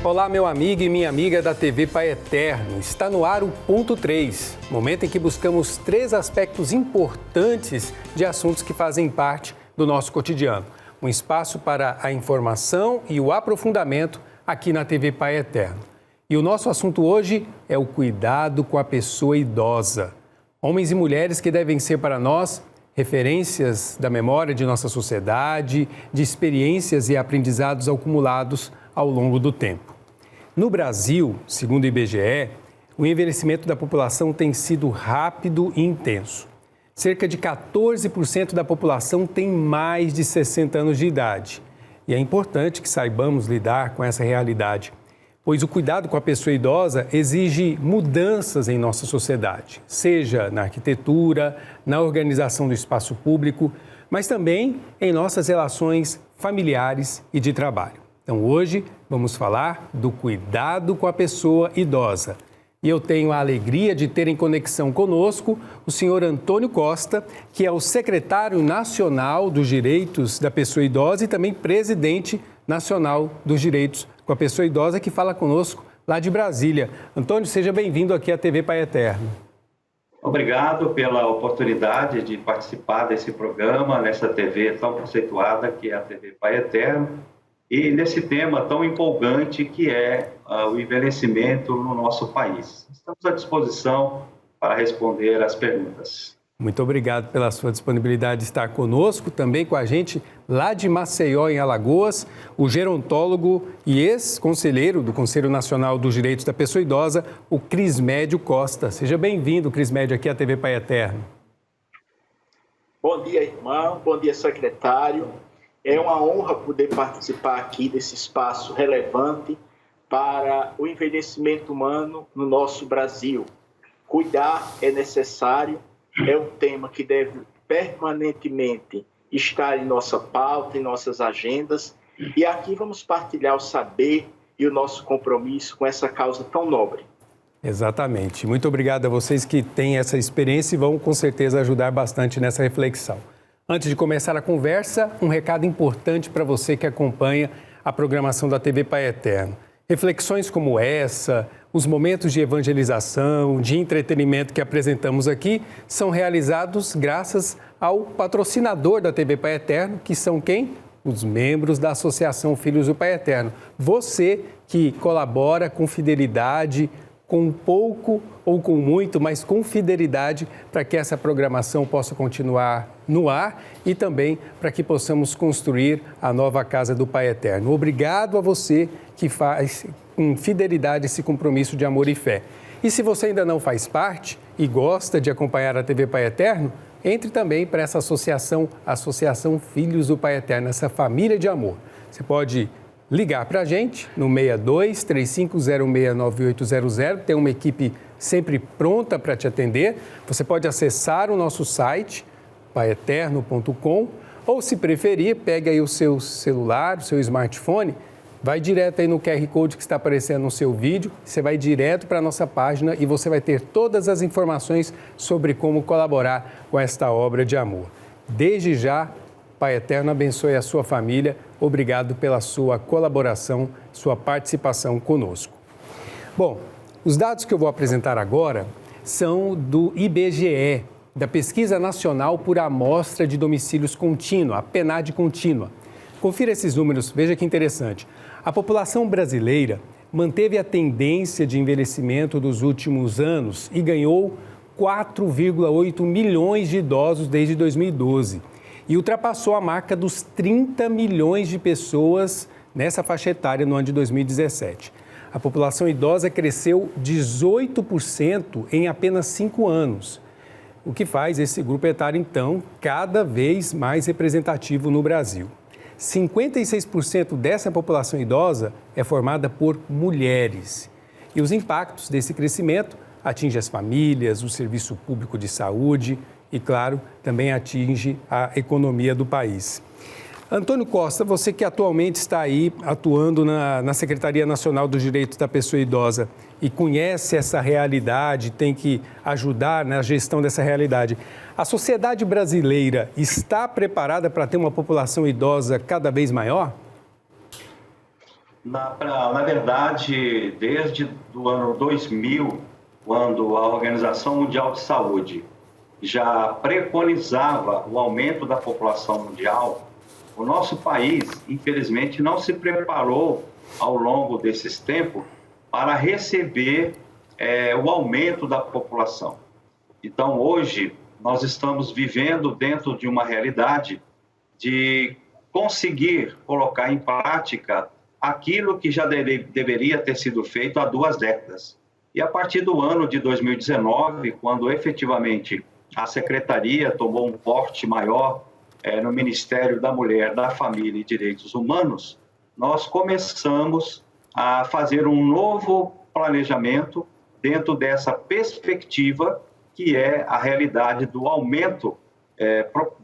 Olá, meu amigo e minha amiga da TV Pai Eterno. Está no ar o Ponto 3, momento em que buscamos 3 aspectos importantes de assuntos que fazem parte do nosso cotidiano. Um espaço para a informação e o aprofundamento aqui na TV Pai Eterno. E o nosso assunto hoje é o cuidado com a pessoa idosa. Homens e mulheres que devem ser para nós referências da memória de nossa sociedade, de experiências e aprendizados acumulados ao longo do tempo. No Brasil, segundo o IBGE, o envelhecimento da população tem sido rápido e intenso. Cerca de 14% da população tem mais de 60 anos de idade. E é importante que saibamos lidar com essa realidade, pois o cuidado com a pessoa idosa exige mudanças em nossa sociedade, seja na arquitetura, na organização do espaço público, mas também em nossas relações familiares e de trabalho. Então, hoje, vamos falar do cuidado com a pessoa idosa. E eu tenho a alegria de ter em conexão conosco o senhor Antônio Costa, que é o secretário nacional dos direitos da pessoa idosa e também presidente nacional dos direitos com a pessoa idosa, que fala conosco lá de Brasília. Antônio, seja bem-vindo aqui à TV Pai Eterno. Obrigado pela oportunidade de participar desse programa, nessa TV tão conceituada que é a TV Pai Eterno, e nesse tema tão empolgante que é o envelhecimento no nosso país. Estamos à disposição para responder às perguntas. Muito obrigado pela sua disponibilidade de estar conosco, também com a gente lá de Maceió, em Alagoas, o gerontólogo e ex-conselheiro do Conselho Nacional dos Direitos da Pessoa Idosa, o Crismédio Costa. Seja bem-vindo, Crismédio, aqui à TV Pai Eterno. Bom dia, irmão. Bom dia, secretário. É uma honra poder participar aqui desse espaço relevante para o envelhecimento humano no nosso Brasil. Cuidar é necessário, é um tema que deve permanentemente estar em nossa pauta, em nossas agendas, e aqui vamos partilhar o saber e o nosso compromisso com essa causa tão nobre. Exatamente. Muito obrigado a vocês que têm essa experiência e vão com certeza ajudar bastante nessa reflexão. Antes de começar a conversa, um recado importante para você que acompanha a programação da TV Pai Eterno. Reflexões como essa, os momentos de evangelização, de entretenimento que apresentamos aqui, são realizados graças ao patrocinador da TV Pai Eterno, que são quem? Os membros da Associação Filhos do Pai Eterno. Você que colabora com fidelidade, com pouco ou com muito, mas com fidelidade para que essa programação possa continuar no ar e também para que possamos construir a nova casa do Pai Eterno. Obrigado a você que faz com fidelidade esse compromisso de amor e fé. E se você ainda não faz parte e gosta de acompanhar a TV Pai Eterno, entre também para essa associação, Associação Filhos do Pai Eterno, essa família de amor. Você pode ligar para a gente no 62-3506-9800, tem uma equipe sempre pronta para te atender. Você pode acessar o nosso site, paieterno.com, ou se preferir, pegue aí o seu celular, o seu smartphone, vai direto aí no QR Code que está aparecendo no seu vídeo, você vai direto para a nossa página e você vai ter todas as informações sobre como colaborar com esta obra de amor. Desde já, Pai Eterno abençoe a sua família. Obrigado pela sua colaboração, sua participação conosco. Bom, os dados que eu vou apresentar agora são do IBGE, da Pesquisa Nacional por Amostra de Domicílios Contínua, a PNAD contínua. Confira esses números, veja que interessante. A população brasileira manteve a tendência de envelhecimento dos últimos anos e ganhou 4,8 milhões de idosos desde 2012. E ultrapassou a marca dos 30 milhões de pessoas nessa faixa etária no ano de 2017. A população idosa cresceu 18% em apenas 5 anos, o que faz esse grupo etário, então, cada vez mais representativo no Brasil. 56% dessa população idosa é formada por mulheres. E os impactos desse crescimento atingem as famílias, o serviço público de saúde e, claro, também atinge a economia do país. Antônio Costa, você que atualmente está aí atuando na Secretaria Nacional dos Direitos da Pessoa Idosa e conhece essa realidade, tem que ajudar na gestão dessa realidade. A sociedade brasileira está preparada para ter uma população idosa cada vez maior? Na verdade, desde o ano 2000, quando a Organização Mundial de Saúde já preconizava o aumento da população mundial, o nosso país, infelizmente, não se preparou ao longo desses tempos para receber o aumento da população. Então, hoje, nós estamos vivendo dentro de uma realidade de conseguir colocar em prática aquilo que já deveria ter sido feito há 2 décadas. E a partir do ano de 2019, quando efetivamente a Secretaria tomou um porte maior no Ministério da Mulher, da Família e Direitos Humanos, nós começamos a fazer um novo planejamento dentro dessa perspectiva que é a realidade do aumento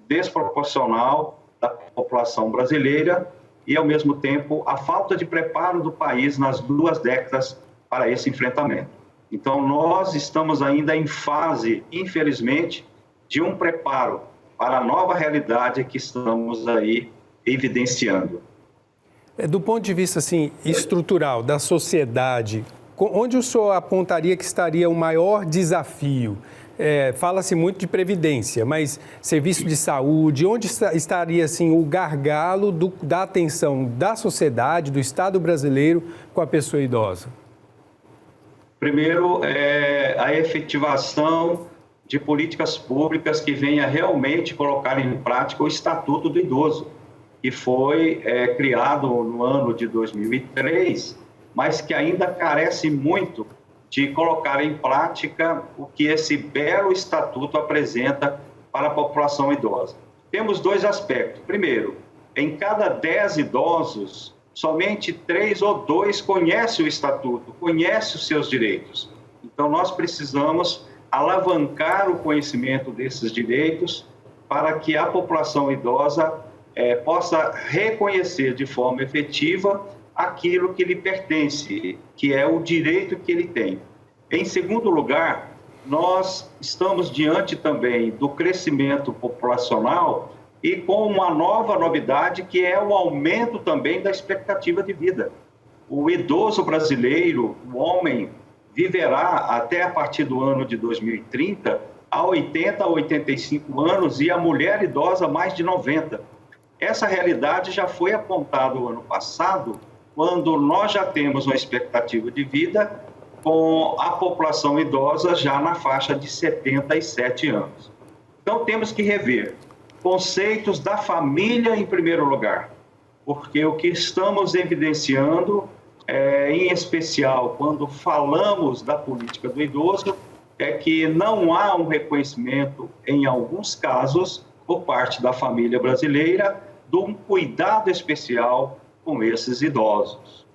desproporcional da população brasileira e, ao mesmo tempo, a falta de preparo do país nas 2 décadas para esse enfrentamento. Então, nós estamos ainda em fase, infelizmente, de um preparo para a nova realidade que estamos aí evidenciando. Do ponto de vista assim, estrutural da sociedade, onde o senhor apontaria que estaria o maior desafio? Fala-se muito de previdência, mas serviço de saúde, onde estaria assim, o gargalo da atenção da sociedade, do Estado brasileiro com a pessoa idosa? Primeiro, a efetivação de políticas públicas que venha realmente colocar em prática o Estatuto do Idoso, que foi criado no ano de 2003, mas que ainda carece muito de colocar em prática o que esse belo estatuto apresenta para a população idosa. Temos 2 aspectos. Primeiro, em cada 10 idosos, somente 3 ou 2 conhecem o estatuto, conhecem os seus direitos. Então, nós precisamos alavancar o conhecimento desses direitos para que a população idosa possa reconhecer de forma efetiva aquilo que lhe pertence, que é o direito que ele tem. Em segundo lugar, nós estamos diante também do crescimento populacional e com uma nova novidade que é o aumento também da expectativa de vida. O idoso brasileiro, o homem, viverá até a partir do ano de 2030 a 80 a 85 anos e a mulher idosa mais de 90. Essa realidade já foi apontada no ano passado, quando nós já temos uma expectativa de vida com a população idosa já na faixa de 77 anos. Então, temos que rever conceitos da família em primeiro lugar, porque o que estamos evidenciando, em especial quando falamos da política do idoso, é que não há um reconhecimento, em alguns casos, por parte da família brasileira, de um cuidado especial com esses idosos.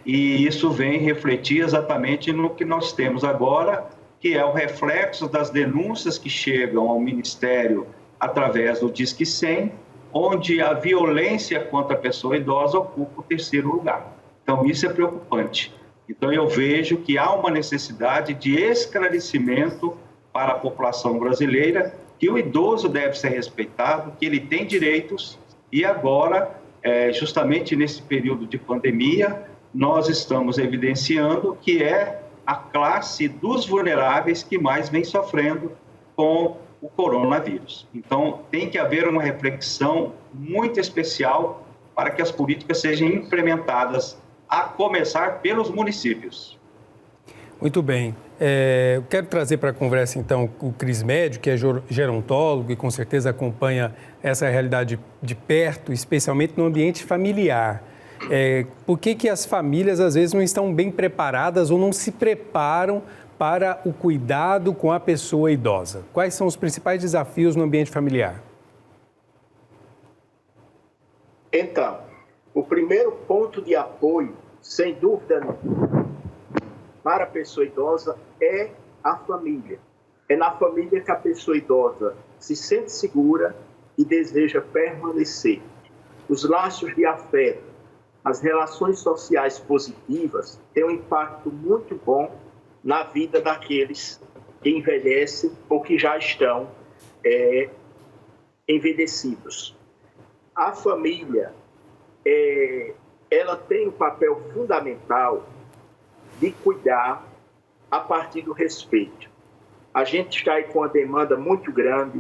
E isso vem refletir exatamente no que nós temos agora, que é o reflexo das denúncias que chegam ao Ministério através do Disque 100, onde a violência contra a pessoa idosa ocupa o 3º lugar. Então, isso é preocupante. Então, eu vejo que há uma necessidade de esclarecimento para a população brasileira, que o idoso deve ser respeitado, que ele tem direitos, e agora, justamente nesse período de pandemia, nós estamos evidenciando que é a classe dos vulneráveis que mais vem sofrendo com o coronavírus. Então, tem que haver uma reflexão muito especial para que as políticas sejam implementadas, a começar pelos municípios. Muito bem. Eu quero trazer para a conversa, então, o Cris Médio, que é gerontólogo e com certeza acompanha essa realidade de perto, especialmente no ambiente familiar. Por que as famílias, às vezes, não estão bem preparadas ou não se preparam para o cuidado com a pessoa idosa? Quais são os principais desafios no ambiente familiar? Então, o primeiro ponto de apoio, sem dúvida nenhuma, para a pessoa idosa é a família. É na família que a pessoa idosa se sente segura e deseja permanecer. Os laços de afeto, as relações sociais positivas têm um impacto muito bom na vida daqueles que envelhecem ou que já estão envelhecidos. A família ela tem um papel fundamental de cuidar a partir do respeito. A gente está aí com uma demanda muito grande,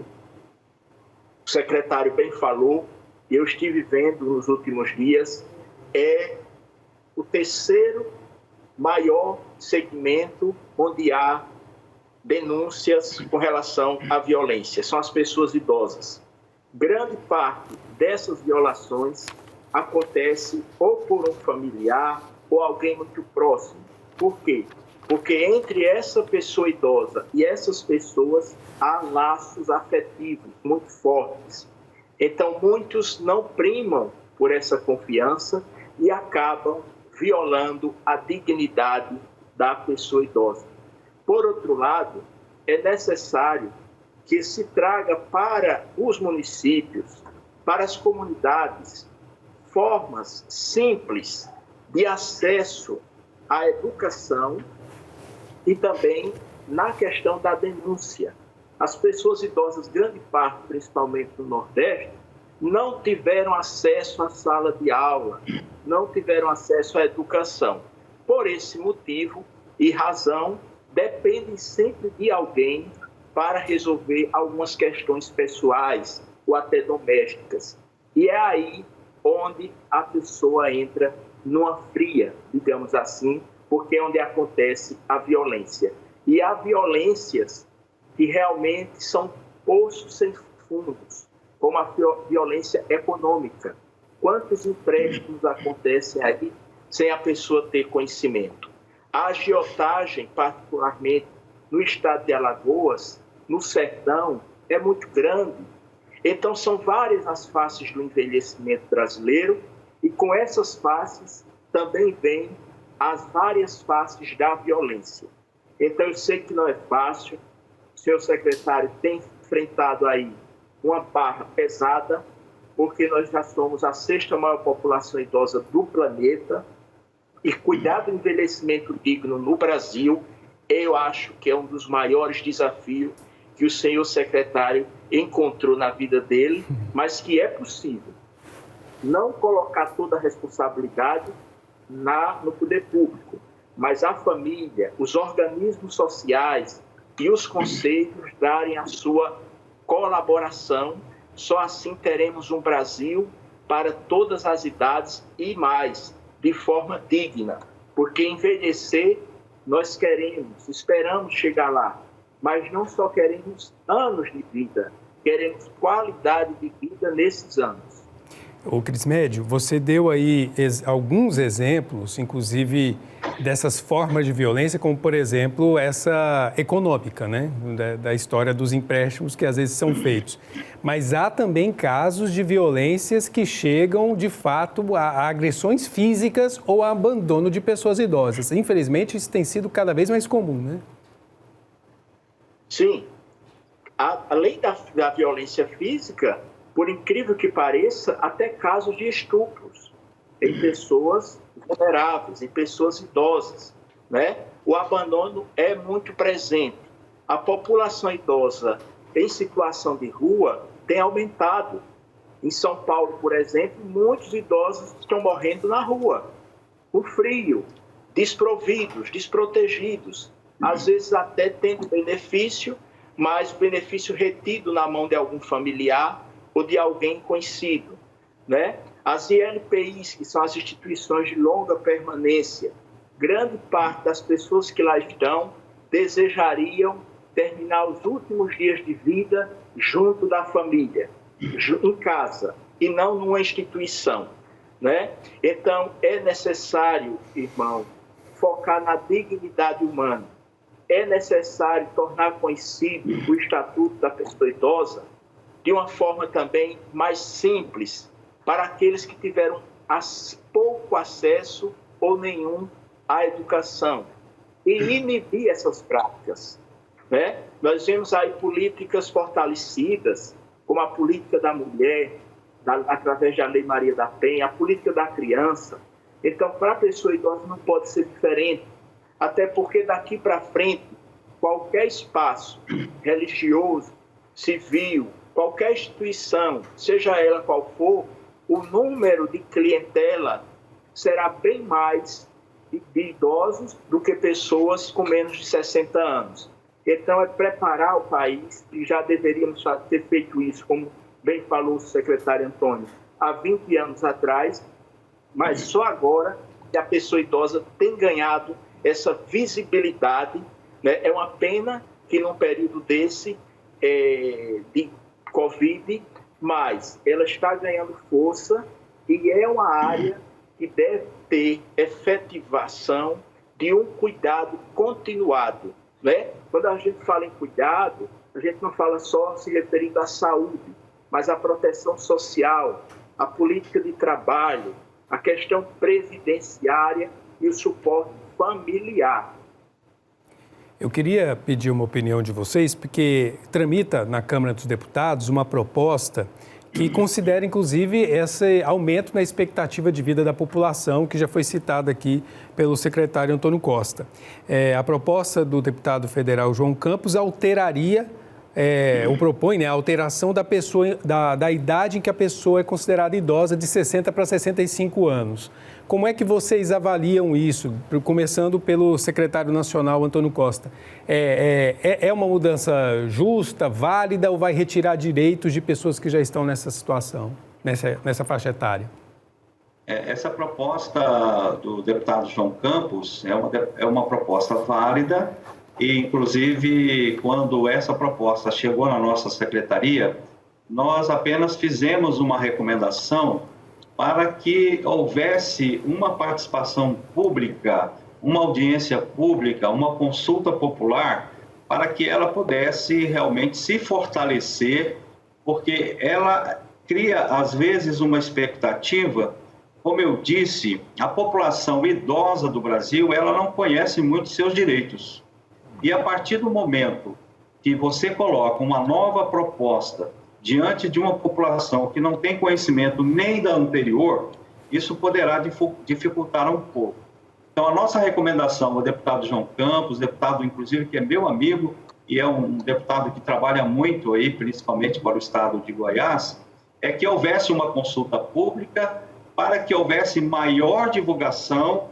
o secretário bem falou, e eu estive vendo nos últimos dias, é o terceiro maior segmento onde há denúncias com relação à violência, são as pessoas idosas. Grande parte dessas violações acontece ou por um familiar ou alguém muito próximo. Por quê? Porque entre essa pessoa idosa e essas pessoas há laços afetivos muito fortes. Então, muitos não primam por essa confiança e acabam violando a dignidade da pessoa idosa. Por outro lado, é necessário que se traga para os municípios, para as comunidades, formas simples de acesso à educação e também na questão da denúncia. As pessoas idosas, grande parte, principalmente no Nordeste, não tiveram acesso à sala de aula, não tiveram acesso à educação. Por esse motivo e razão, dependem sempre de alguém para resolver algumas questões pessoais ou até domésticas. E é aí onde a pessoa entra numa fria, digamos assim, porque é onde acontece a violência. E há violências que realmente são poços sem fundos, como a violência econômica. Quantos empréstimos acontecem aí sem a pessoa ter conhecimento? A agiotagem, particularmente no estado de Alagoas, no sertão, é muito grande. Então, são várias as faces do envelhecimento brasileiro e com essas faces também vêm as várias faces da violência. Então, eu sei que não é fácil, o senhor secretário tem enfrentado aí uma barra pesada, porque nós já somos a sexta maior população idosa do planeta e cuidar do envelhecimento digno no Brasil, eu acho que é um dos maiores desafios que o senhor secretário encontrou na vida dele, mas que é possível. Não colocar toda a responsabilidade no poder público, mas a família, os organismos sociais e os conselhos darem a sua colaboração. Só assim teremos um Brasil para todas as idades e mais, de forma digna. Porque envelhecer, nós esperamos chegar lá, mas não só queremos anos de vida, queremos qualidade de vida nesses anos. Ô Crismédio, você deu aí alguns exemplos, inclusive dessas formas de violência, como por exemplo essa econômica, né? Da história dos empréstimos que às vezes são feitos. Mas há também casos de violências que chegam de fato a agressões físicas ou a abandono de pessoas idosas. Infelizmente isso tem sido cada vez mais comum, né? Sim. Além da violência física, por incrível que pareça, até casos de estupros em pessoas vulneráveis, em pessoas idosas, né? O abandono é muito presente. A população idosa em situação de rua tem aumentado. Em São Paulo, por exemplo, muitos idosos estão morrendo na rua, com frio, desprovidos, desprotegidos, às vezes até tendo benefício, mas o benefício retido na mão de algum familiar ou de alguém conhecido, né? As ILPIs, que são as instituições de longa permanência, grande parte das pessoas que lá estão desejariam terminar os últimos dias de vida junto da família, em casa, e não numa instituição, né? Então, é necessário, irmão, focar na dignidade humana. É necessário tornar conhecido o Estatuto da Pessoa Idosa de uma forma também mais simples para aqueles que tiveram pouco acesso ou nenhum à educação e inibir essas práticas, né? Nós vemos aí políticas fortalecidas, como a política da mulher, através da Lei Maria da Penha, a política da criança. Então, para a pessoa idosa não pode ser diferente, até porque daqui para frente, qualquer espaço religioso, civil, qualquer instituição, seja ela qual for, o número de clientela será bem mais de idosos do que pessoas com menos de 60 anos. Então, é preparar o país, e já deveríamos ter feito isso, como bem falou o secretário Antônio, há 20 anos atrás, mas só agora que a pessoa idosa tem ganhado essa visibilidade, né? É uma pena que num período desse de Covid, mas ela está ganhando força e é uma área que deve ter efetivação de um cuidado continuado, né? Quando a gente fala em cuidado, a gente não fala só se referindo à saúde, mas à proteção social, à política de trabalho, a questão previdenciária e o suporte familiar. Eu queria pedir uma opinião de vocês, porque tramita na Câmara dos Deputados uma proposta que considera, inclusive, esse aumento na expectativa de vida da população, que já foi citada aqui pelo secretário Antônio Costa. A proposta do deputado federal João Campos alteraria, ou propõe, a alteração da pessoa, da idade em que a pessoa é considerada idosa, de 60 para 65 anos. Como é que vocês avaliam isso? Começando pelo secretário nacional Antônio Costa. É uma mudança justa, válida, ou vai retirar direitos de pessoas que já estão nessa situação, nessa faixa etária? Essa proposta do deputado João Campos é uma proposta válida e, inclusive, quando essa proposta chegou na nossa secretaria, nós apenas fizemos uma recomendação para que houvesse uma participação pública, uma audiência pública, uma consulta popular, para que ela pudesse realmente se fortalecer, porque ela cria, às vezes, uma expectativa. Como eu disse, a população idosa do Brasil, ela não conhece muito seus direitos. E a partir do momento que você coloca uma nova proposta diante de uma população que não tem conhecimento nem da anterior, isso poderá dificultar um pouco. Então, a nossa recomendação ao deputado João Campos, deputado, inclusive, que é meu amigo e é um deputado que trabalha muito aí, principalmente para o estado de Goiás, é que houvesse uma consulta pública para que houvesse maior divulgação,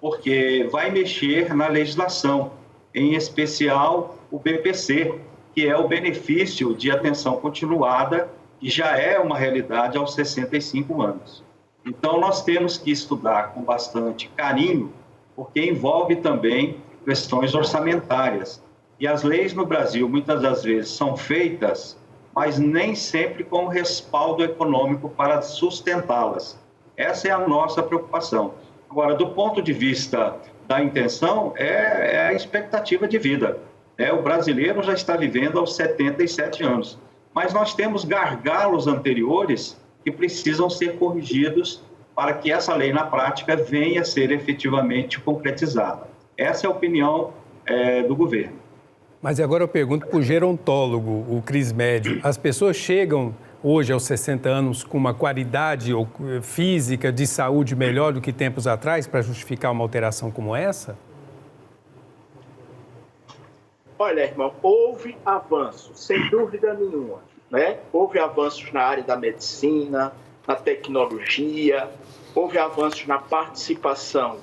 porque vai mexer na legislação, em especial o BPC, que é o benefício de atenção continuada, que já é uma realidade aos 65 anos. Então, nós temos que estudar com bastante carinho, porque envolve também questões orçamentárias. E as leis no Brasil, muitas das vezes, são feitas, mas nem sempre com respaldo econômico para sustentá-las. Essa é a nossa preocupação. Agora, do ponto de vista da intenção, é a expectativa de vida. O brasileiro já está vivendo aos 77 anos, mas nós temos gargalos anteriores que precisam ser corrigidos para que essa lei na prática venha a ser efetivamente concretizada. Essa é a opinião do governo. Mas agora eu pergunto para o gerontólogo, o Cris Médio. As pessoas chegam hoje aos 60 anos com uma qualidade física de saúde melhor do que tempos atrás para justificar uma alteração como essa? Olha, irmão, houve avanços, sem dúvida nenhuma, né? Houve avanços na área da medicina, na tecnologia, houve avanços na participação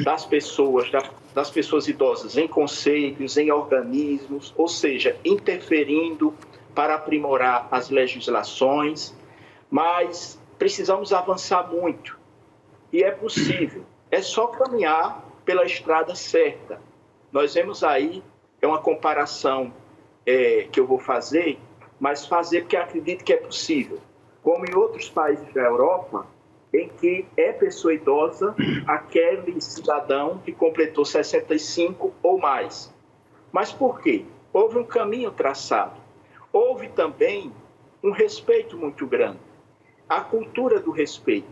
das pessoas idosas em conselhos, em organismos, ou seja, interferindo para aprimorar as legislações, mas precisamos avançar muito. E é possível, é só caminhar pela estrada certa. Nós vemos aí, é uma comparação que eu vou fazer, mas fazer porque acredito que é possível. Como em outros países da Europa, em que é pessoa idosa aquele cidadão que completou 65 ou mais. Mas por quê? Houve um caminho traçado. Houve também um respeito muito grande. A cultura do respeito.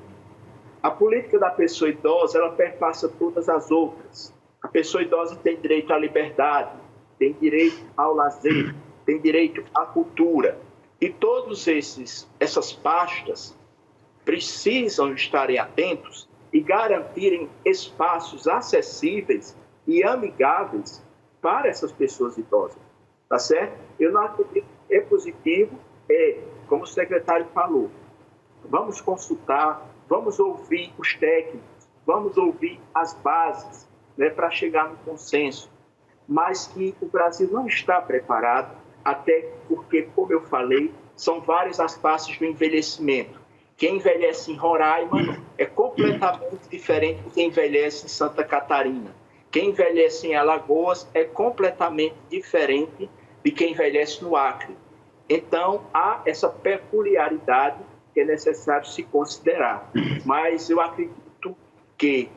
A política da pessoa idosa, ela perpassa todas as outras. A pessoa idosa tem direito à liberdade, tem direito ao lazer, tem direito à cultura. E todas essas pastas precisam estarem atentos e garantirem espaços acessíveis e amigáveis para essas pessoas idosas. Tá certo? Eu não acredito que é positivo, como o secretário falou. Vamos consultar, vamos ouvir os técnicos, vamos ouvir as bases, né, para chegar no consenso, mas que o Brasil não está preparado, até porque, como eu falei, são várias as faces do envelhecimento. Quem envelhece em Roraima é completamente diferente de quem envelhece em Santa Catarina. Quem envelhece em Alagoas é completamente diferente de quem envelhece no Acre. Então, há essa peculiaridade que é necessário se considerar. Mas eu acredito que,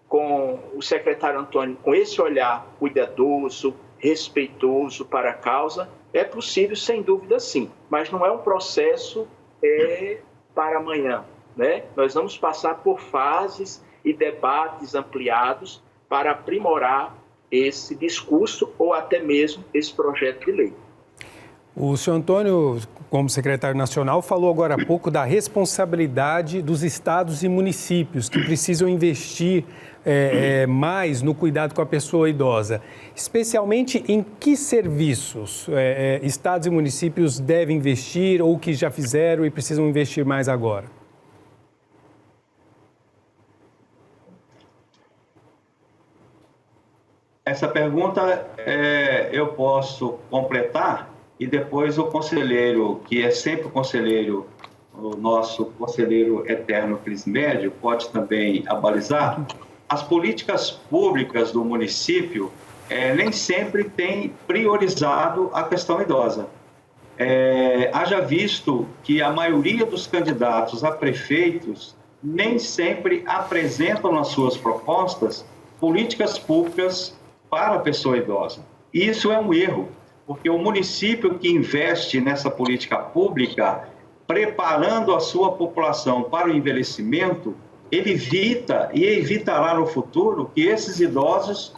com o secretário Antônio, com esse olhar cuidadoso, respeitoso para a causa, é possível, sem dúvida, sim. Mas não é um processo para amanhã, né? Nós vamos passar por fases e debates ampliados para aprimorar esse discurso ou até mesmo esse projeto de lei. O senhor Antônio, como secretário nacional, falou agora há pouco da responsabilidade dos estados e municípios que precisam investir mais no cuidado com a pessoa idosa. Especialmente em que serviços estados e municípios devem investir ou que já fizeram e precisam investir mais agora? Essa pergunta eu posso completar e depois o conselheiro, que é sempre o conselheiro, o nosso conselheiro eterno Crismédio, pode também abalizar. As políticas públicas do município nem sempre têm priorizado a questão idosa. Haja visto que a maioria dos candidatos a prefeitos nem sempre apresentam nas suas propostas políticas públicas para a pessoa idosa. E isso é um erro, porque o município que investe nessa política pública, preparando a sua população para o envelhecimento, ele evita e evitará no futuro que esses idosos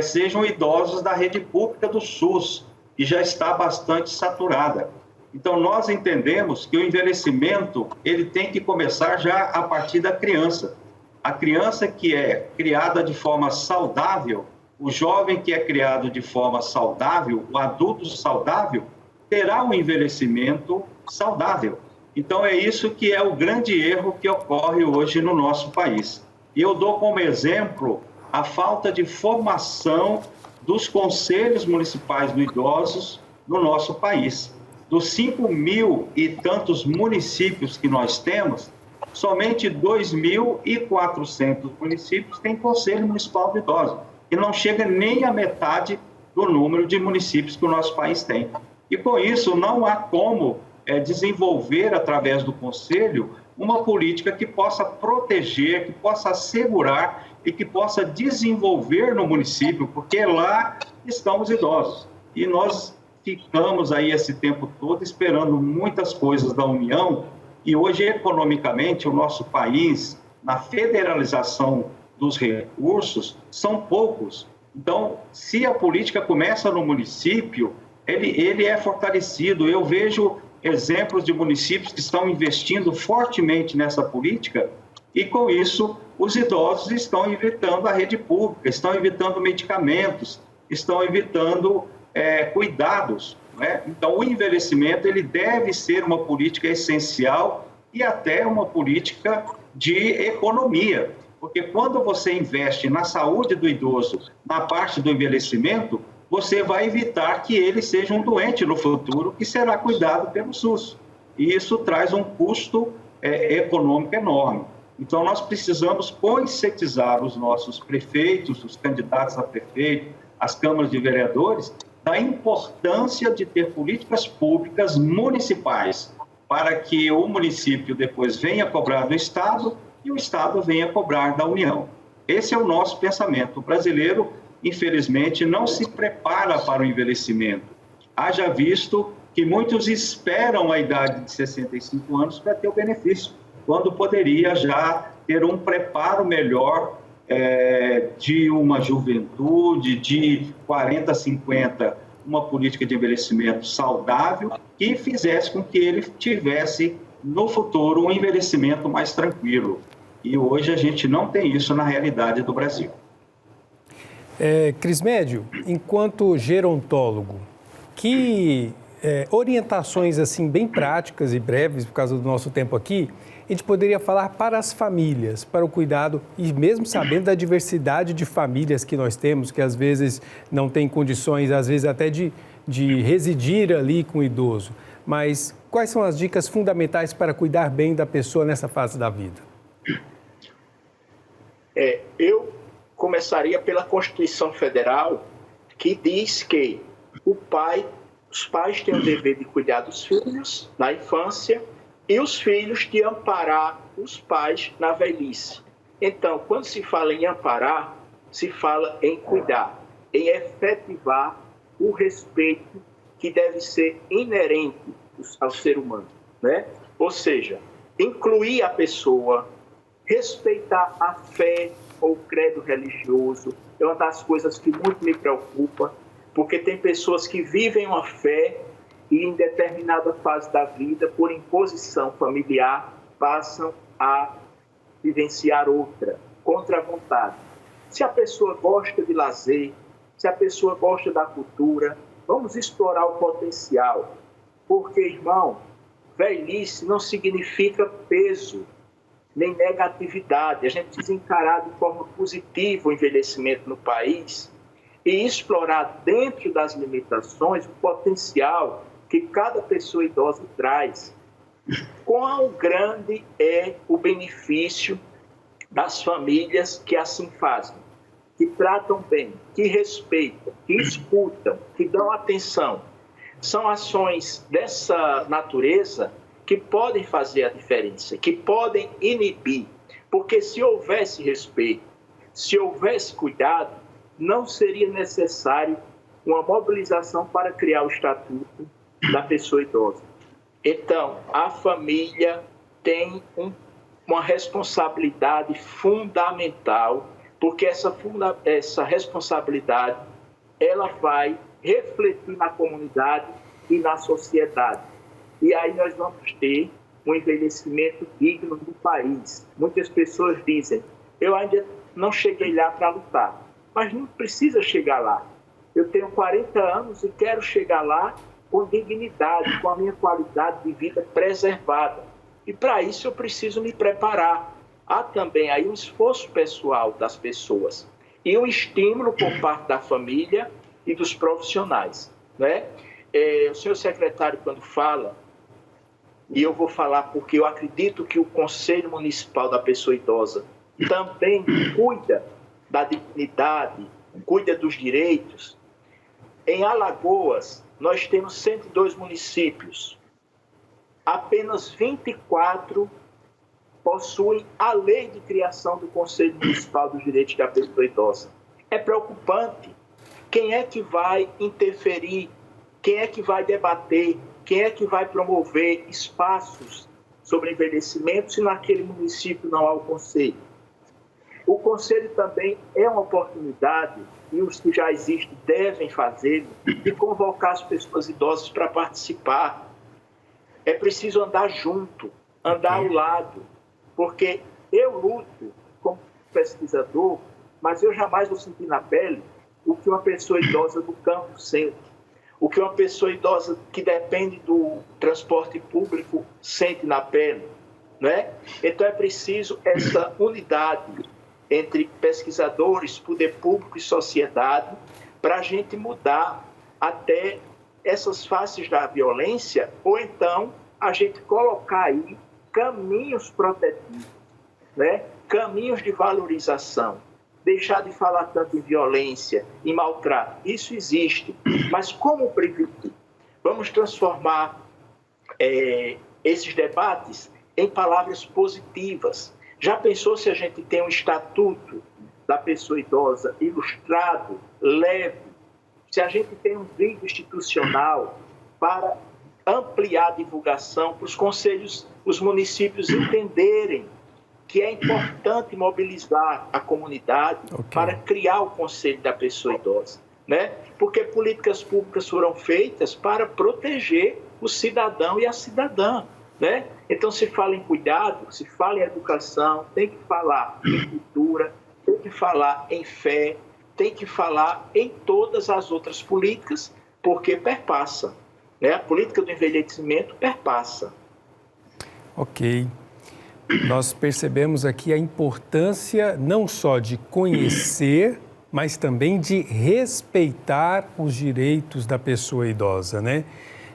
sejam idosos da rede pública do SUS, que já está bastante saturada. Então, nós entendemos que o envelhecimento ele tem que começar já a partir da criança. A criança que é criada de forma saudável, o jovem que é criado de forma saudável, o adulto saudável, terá um envelhecimento saudável. Então, é isso que é o grande erro que ocorre hoje no nosso país. E eu dou como exemplo a falta de formação dos conselhos municipais de idosos no nosso país. Dos 5.000 e tantos municípios que nós temos, somente 2.400 municípios têm conselho municipal de idosos. E não chega nem à metade do número de municípios que o nosso país tem. E com isso não há como desenvolver através do Conselho uma política que possa proteger, que possa assegurar e que possa desenvolver no município, porque lá estão os idosos. E nós ficamos aí esse tempo todo esperando muitas coisas da União e hoje economicamente o nosso país, na federalização dos recursos, são poucos. Então, se a política começa no município, ele é fortalecido. Eu vejo exemplos de municípios que estão investindo fortemente nessa política e, com isso, os idosos estão evitando a rede pública, estão evitando medicamentos, estão evitando cuidados. Né? Então, o envelhecimento ele deve ser uma política essencial e até uma política de economia. Porque quando você investe na saúde do idoso, na parte do envelhecimento, você vai evitar que ele seja um doente no futuro que será cuidado pelo SUS. E isso traz um custo econômico enorme. Então, nós precisamos conscientizar os nossos prefeitos, os candidatos a prefeito, as câmaras de vereadores, da importância de ter políticas públicas municipais para que o município depois venha cobrar do Estado e o Estado venha cobrar da União. Esse é o nosso pensamento. O brasileiro, infelizmente, não se prepara para o envelhecimento. Haja visto que muitos esperam a idade de 65 anos para ter o benefício, quando poderia já ter um preparo melhor de uma juventude, de 40, 50, uma política de envelhecimento saudável que fizesse com que ele tivesse, no futuro, um envelhecimento mais tranquilo. E hoje a gente não tem isso na realidade do Brasil. Crismédio, enquanto gerontólogo, que orientações assim bem práticas e breves, por causa do nosso tempo aqui, a gente poderia falar para as famílias, para o cuidado, e mesmo sabendo da diversidade de famílias que nós temos, que às vezes não têm condições, às vezes até de residir ali com o idoso. Mas quais são as dicas fundamentais para cuidar bem da pessoa nessa fase da vida? Eu começaria pela Constituição Federal, que diz que os pais têm o dever de cuidar dos filhos na infância e os filhos de amparar os pais na velhice. Então, quando se fala em amparar, se fala em cuidar, em efetivar o respeito que deve ser inerente ao ser humano, né? Ou seja, incluir a pessoa, respeitar a fé ou credo religioso, é uma das coisas que muito me preocupa, porque tem pessoas que vivem uma fé e em determinada fase da vida, por imposição familiar, passam a vivenciar outra, contra a vontade. Se a pessoa gosta de lazer, se a pessoa gosta da cultura, vamos explorar o potencial. Porque, irmão, velhice não significa peso, nem negatividade. A gente precisa encarar de forma positiva o envelhecimento no país e explorar dentro das limitações o potencial que cada pessoa idosa traz. Quão grande é o benefício das famílias que assim fazem, que tratam bem, que respeitam, que escutam, que dão atenção. São ações dessa natureza que podem fazer a diferença, que podem inibir, porque se houvesse respeito, se houvesse cuidado, não seria necessário uma mobilização para criar o estatuto da pessoa idosa. Então, a família tem uma responsabilidade fundamental, porque essa responsabilidade ela vai refletir na comunidade e na sociedade. E aí nós vamos ter um envelhecimento digno do país. Muitas pessoas dizem, eu ainda não cheguei lá para lutar, mas não precisa chegar lá. Eu tenho 40 anos e quero chegar lá com dignidade, com a minha qualidade de vida preservada. E para isso eu preciso me preparar. Há também aí um esforço pessoal das pessoas e um estímulo por parte da família e dos profissionais, né? O senhor secretário, quando fala, e eu vou falar porque eu acredito que o Conselho Municipal da Pessoa Idosa também cuida da dignidade, cuida dos direitos. Em Alagoas, nós temos 102 municípios. Apenas 24 possuem a lei de criação do Conselho Municipal dos Direitos da Pessoa Idosa. É preocupante. Quem é que vai interferir? Quem é que vai debater? Quem é que vai promover espaços sobre envelhecimento se naquele município não há o conselho? O conselho também é uma oportunidade, e os que já existem devem fazê-lo, de convocar as pessoas idosas para participar. É preciso andar junto, andar ao lado, porque eu luto como pesquisador, mas eu jamais vou sentir na pele o que uma pessoa idosa do campo sente, o que uma pessoa idosa que depende do transporte público sente na pele, né? Então é preciso essa unidade entre pesquisadores, poder público e sociedade para a gente mudar até essas faces da violência, ou então a gente colocar aí caminhos protetivos, né? Caminhos de valorização. Deixar de falar tanto em violência, em maltrato. Isso existe, mas como prevenir? Vamos transformar esses debates em palavras positivas. Já pensou se a gente tem um estatuto da pessoa idosa ilustrado, leve? Se a gente tem um vídeo institucional para ampliar a divulgação, para os conselhos, os municípios entenderem que é importante mobilizar a comunidade para criar o Conselho da Pessoa Idosa, né? Porque políticas públicas foram feitas para proteger o cidadão e a cidadã, né? Então, se fala em cuidado, se fala em educação, tem que falar em cultura, tem que falar em fé, tem que falar em todas as outras políticas, porque perpassa, né? A política do envelhecimento perpassa. Ok. nós percebemos aqui a importância não só de conhecer, mas também de respeitar os direitos da pessoa idosa, né?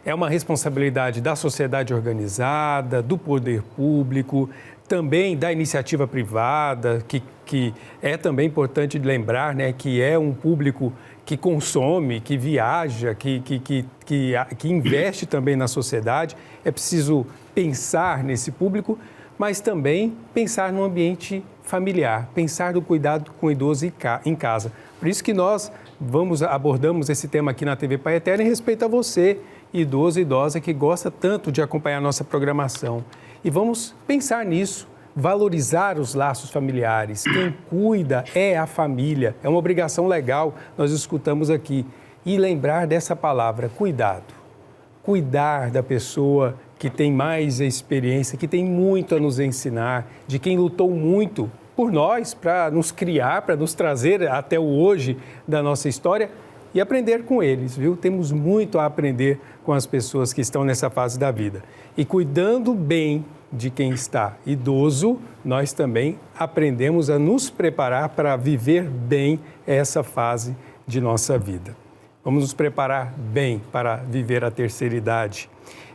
É uma responsabilidade da sociedade organizada, do poder público, também da iniciativa privada, que é também importante lembrar, né, que é um público que consome, que viaja, que investe também na sociedade. É preciso pensar nesse público, mas também pensar no ambiente familiar, pensar no cuidado com o idoso em casa. Por isso que nós abordamos esse tema aqui na TV Pai Eterno em respeito a você, idoso e idosa, que gosta tanto de acompanhar a nossa programação. E vamos pensar nisso, valorizar os laços familiares. Quem cuida é a família, é uma obrigação legal, nós escutamos aqui. E lembrar dessa palavra, cuidado. Cuidar da pessoa que tem mais experiência, que tem muito a nos ensinar, de quem lutou muito por nós, para nos criar, para nos trazer até o hoje da nossa história e aprender com eles, viu? Temos muito a aprender com as pessoas que estão nessa fase da vida. E cuidando bem de quem está idoso, nós também aprendemos a nos preparar para viver bem essa fase de nossa vida. Vamos nos preparar bem para viver a terceira idade.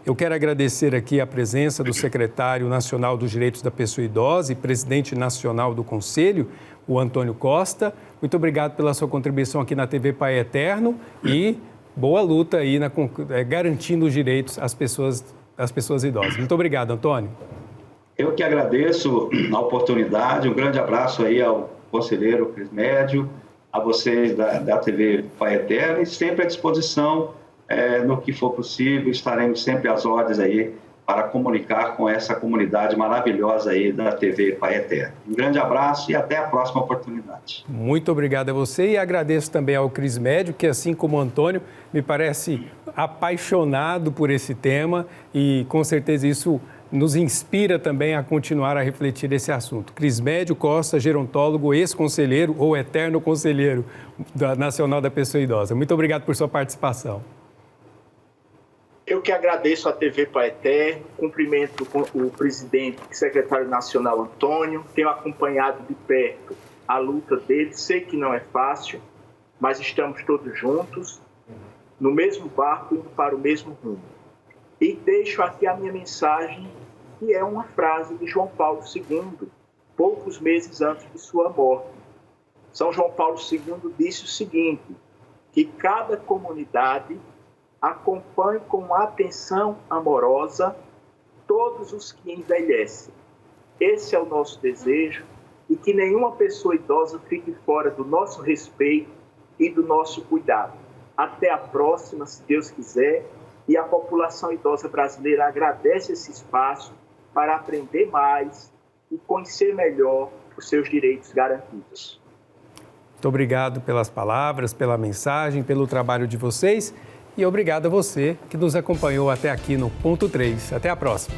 Eu quero agradecer aqui a presença do secretário nacional dos Direitos da Pessoa Idosa e presidente nacional do Conselho, o Antônio Costa. Muito obrigado pela sua contribuição aqui na TV Pai Eterno e boa luta aí garantindo os direitos às pessoas idosas. Muito obrigado, Antônio. Eu que agradeço a oportunidade. Um grande abraço aí ao conselheiro Cris Médio, a vocês da TV Pai Eterno e sempre à disposição no que for possível. Estaremos sempre às ordens aí para comunicar com essa comunidade maravilhosa aí da TV Pai Eterno. Um grande abraço e até a próxima oportunidade. Muito obrigado a você e agradeço também ao Cris Médio, que assim como o Antônio, me parece apaixonado por esse tema e com certeza isso nos inspira também a continuar a refletir esse assunto. Cris Médio Costa, gerontólogo, ex-conselheiro ou eterno conselheiro nacional da pessoa idosa. Muito obrigado por sua participação. Eu que agradeço à TV Pai Eterno, cumprimento o presidente e secretário nacional Antônio, tenho acompanhado de perto a luta dele, sei que não é fácil, mas estamos todos juntos, no mesmo barco, indo para o mesmo rumo. E deixo aqui a minha mensagem, que é uma frase de João Paulo II, poucos meses antes de sua morte. São João Paulo II disse o seguinte, que cada comunidade acompanhe com atenção amorosa todos os que envelhecem. Esse é o nosso desejo e que nenhuma pessoa idosa fique fora do nosso respeito e do nosso cuidado. Até a próxima, se Deus quiser, e a população idosa brasileira agradece esse espaço para aprender mais e conhecer melhor os seus direitos garantidos. Muito obrigado pelas palavras, pela mensagem, pelo trabalho de vocês. E obrigado a você que nos acompanhou até aqui no Ponto 3. Até a próxima.